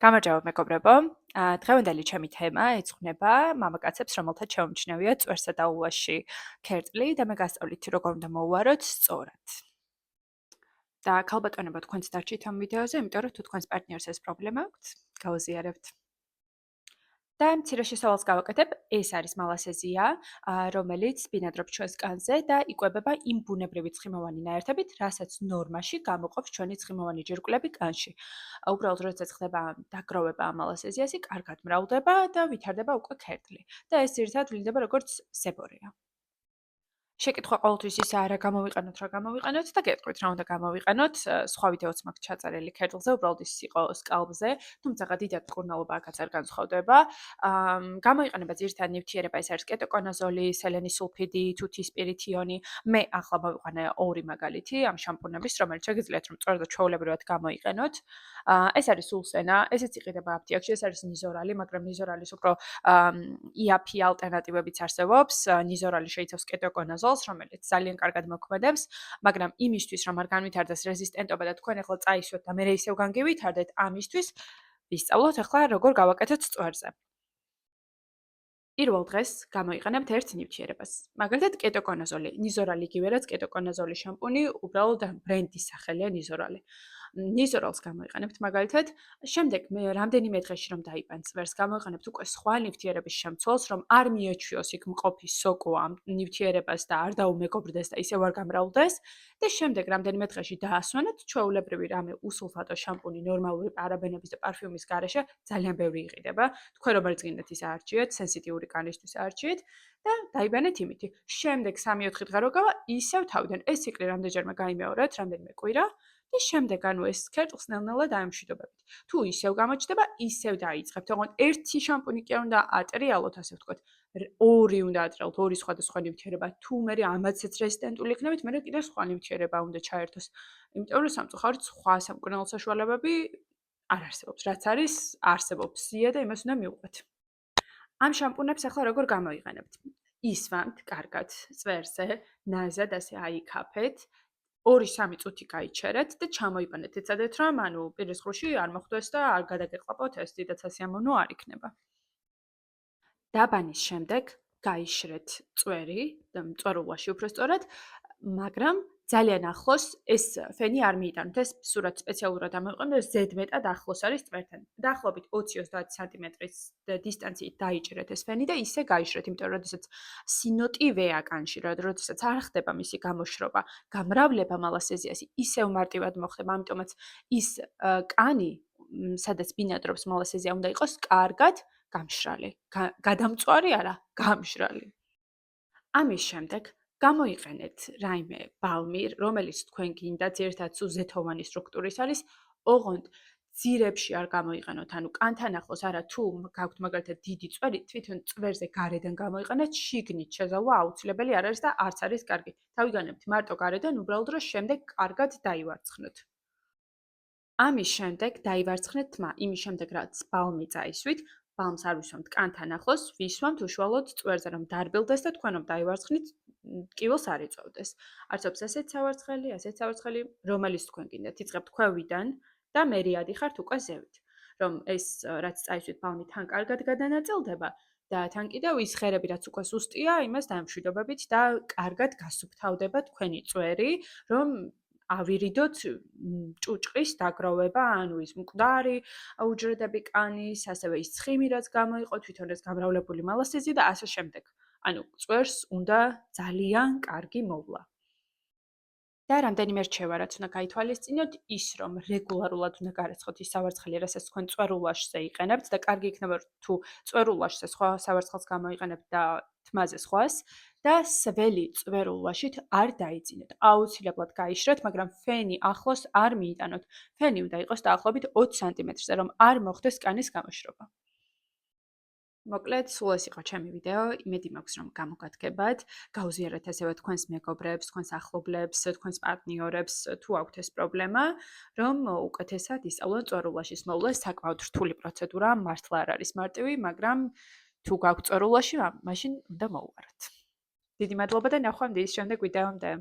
გამარჯობა მეგობრებო. დღევანდელი ჩემი თემა ეძღვნება მამაკაცებს, რომელთაც შეუმჩნევია წვერსა და ულვაში ქერწილი და მე გასწავლით, როგორ უნდა მოუვაროთ სწორად. და ქალბატონებო, თქვენც დარჩით ამ ვიდეოზე, იმიტომ რომ თუ თქვენს პარტნიორს ეს პრობლემა აქვთ, გაუზიარებთ. და მცირე შესავალს გავაკეთებ, ეს არის მალასეზია, რომელიც ბინადრობს ჩვენს კანზე და იკვებება იმ ბუნებრივი ცხიმოვანი ნაერთებით, რასაც ნორმაში გამოყოფს ჩვენი ცხიმოვანი ჯირკვლები კანში. უბრალოდ როდესაც ხდება დაგროვება ამ მალასეზიასი, კარგად მრავლდება და ვითარდება უკვე ქერდლი. და ეს ძირითადად ვლინდება როგორც სებორეა. შეკითხვა ყოველთვის ისაა, რა გამოვიყენოთ, რა გამოვიყენოთ და გეტყვით, რა უნდა გამოვიყენოთ. სხვა ვიდეოც მაქვს ჩაწერილი ქერდლზე, უბრალოდ ის იყო სკალპზე, თუმცა დიდად მკურნალობა აქაც არ განსხვავდება. გამოიყენება ძირითადად ნივთიერება, ეს არის კეტოკონაზოლი, სელენის სულფიდი, თუთის სპირითიონი. მე ახლა მოვიყვანე ორი მაგალითი ამ შამპუნების, რომელიც შეგიძლიათ რომ სწორად და ჩვეულებრივად გამოიყენოთ. ეს არის სულსენა, ესეც იყიდება აფთიაქში, ეს არის ნიზორალი, მაგრამ ნიზორალის უფრო იაფი ალტერნატივებიც არსებობს. ნიზორალი შეიცავს კეტოკონაზოლს, რომელიც ძალიან კარგად მოქმედებს, მაგრამ იმისთვის, რომ არ განვითარდეს რეზისტენტობა და თქვენ ახლა წაისვეთ და მერე ისევ განგივითარდეთ, ამისთვის ვისწავლოთ ახლა როგორ გავაკეთოთ წვერზე. პირველ დღეს გამოიყენებთ ერთ ნივთიერებას. მაგალითად, კეტოკონაზოლი. ნიზორალი იგივე რაც კეტოკონაზოლი შამპუნი, უბრალოდ ბრენდის სახელია ნიზორალი. ნიზორალს გამოიყენებთ მაგალითად, შემდეგ მე რამდენიმე დღეში რომ დაიბან წვერს, გამოიყენებთ უკვე სხვა ნივთიერების შემცველს, რომ არ მიეჩვიოს იქ მყოფი სოკო ამ ნივთიერებას და არ დაუმეგობრდეს და ისევ არ გამრავლდეს და შემდეგ რამდენიმე დღეში დაასვენოთ, ჩვეულებრივი რამე უსულფატო შამპუნი ნორმალური პარაბენების და პარფიუმის გარეშე ძალიან ბევრი იყიდება. თქვენ რომელიც გინდათ ის აარჩიეთ, სენსიტიური კანისთვის აარჩიეთ და დაიბანეთ იმითი. შემდეგ 3-4 დღე რო გავა, ისევ თავიდან ეს ციკლი რამდენჯერმე გაიმეორეთ, რამდენიმე კვირა და შემდეგ ეს ქერწილს ნელ-ნელა დაემშვიდობებით. თუ ისევ გამოჩნდება, ისევ დაიწყებთ. თქო, ერთი შამპუნი კი არ უნდა ატრიალოთ, ასე ვთქვათ. ორი უნდა ატრიალოთ, ორი სხვადასხვა ნივთიერება. თუ მე ამაცაც რეზისტენტული იქნებით, მე კიდევ სხვა ნივთიერება უნდა ჩაერთოს. იმიტომ რომ სამწუხაროდ სხვა სამკურნალო საშუალებები არ არსებობს. რაც არის, არსებობს სია და იმას უნდა მივყვეთ. ამ შამპუნებს ახლა როგორ გამოიყენებთ? ისვამთ კარგად წვერზე, ნაზად ასე აიქაფეთ. 2-3 წუთი გაიჩერეთ და ჩამოიბანეთ. ეცადეთ რომ პირის ღრუში არ მოხვდეს და არ გადაგეყლაპოთ ეს დიდად სასიამოვნო არ იქნება. დაბანის შემდეგ გაიშრეთ წვერი, მწვერვალში უფრო სწორად, მაგრამ ძალიან ახლოს ეს ფენი არ მიიტანოთ. ეს სურათ სპეციალურად ამოიყენოთ, ზედმეტად ახლოს არის წვერთან. დაახლოებით 20-30 სანტიმეტრის დისტანციით დაიჭირეთ ეს ფენი და ისე გაიშრეთ, იმიტომ რომ როდესაც სინოტივეა კანში, როდესაც არ ხდება მისი გამოშრობა, გამრავლება მალასეზიასი ისევ მარტივად მოხდება, ამიტომაც ის კანი, სადაც ბინადრობს მალასეზია, უნდა იყოს კარგად გამშრალი. გადამწვარი არა, გამშრალი. ამის შემდეგ გამოიყენეთ რაიმე ბალმი, რომელიც თქვენ გინდა, ძირითადად ზეთოვანი სტრუქტურის არის, ოღონდ ძირებში არ გამოიყენოთ, ანუ კანთან ახლოს არა, თუ გაქვთ მაგალითად დიდი წვერი, თვითონ წვერზე გარედან გამოიყენეთ, შიგნით შეზავვა აუცილებელი არ არის და არც არის კარგი. თავიგანებთ მარტო გარედან, უბრალოდ რომ შემდეგ კარგად დაივარცხნოთ. ამის შემდეგ დაივარცხნეთ თმა, იმის შემდეგ რაც ბალმი წაისვით, ბალმს არ ვისვამთ კანთან ახლოს, ვისვამთ უშუალოდ წვერზე, რომ დარბილდეს და თქვენ რომ დაივარცხნით, ტკივილს არ იწოვდეს. არსებობს ასეთ სავარცხელი, რომელიც თქვენ გინდათ, იწყებთ ქვევიდან და მერე ადიხართ უკვე ზევით. რომ ეს რაც წაისვით ბალმი თან კარგად გადანაწილდება და თან კიდევ ის ღერები რაც უკვე სუსტია, იმას დაემშვიდობებით და კარგად გასუფთავდება თქვენი წვერი, რომ ავირიდოთ ჭუჭყის დაგროვება, ანუ ის მკვდარი უჯრედები კანის, ასევე ის ცხიმი რაც გამოიყო, თვითონ ეს გამრავლებული მალასეზია და ასე შემდეგ. ანუ წვერს უნდა ძალიან კარგი მოვლა. და რამდენიმე რჩევა რაც უნდა გაითვალისწინოთ, ის რომ რეგულარულად უნდა გარეცხოთ ის სავარცხელი, რასაც თქვენ წვერულაშზე იყენებთ და კარგი იქნება თუ წვერულაშზე სხვა სავარცხელს გამოიყენებთ და თმაზე სხვას და სველი წვერულაშით არ დაიძინოთ. აუცილებლად გაიშრეთ, მაგრამ ფენი ახლოს არ მიიტანოთ. ფენი უნდა იყოს დაახლოებით 20 სანტიმეტრზე, რომ არ მოხდეს კანის გამოშრობა. მოკლედ, სულ ეს იყო ჩემი ვიდეო. იმედი მაქვს, რომ გამოგადგებათ. გაუზიარეთ ასევე თქვენს მეგობრებს, თქვენს ახლობლებს, თქვენს პარტნიორებს, თუ აქვთ ეს პრობლემა, რომ უკეთესად ისწავლონ წვერულაშის მოვლა. საკმაოდ რთული პროცედურაა, მართლა არ არის მარტივი, მაგრამ თუ გაქვთ წვერულაში, მაშინ უნდა მოუვაროთ. დიდი მადლობა და ნახვამდის შემდეგ ვიდეომდე.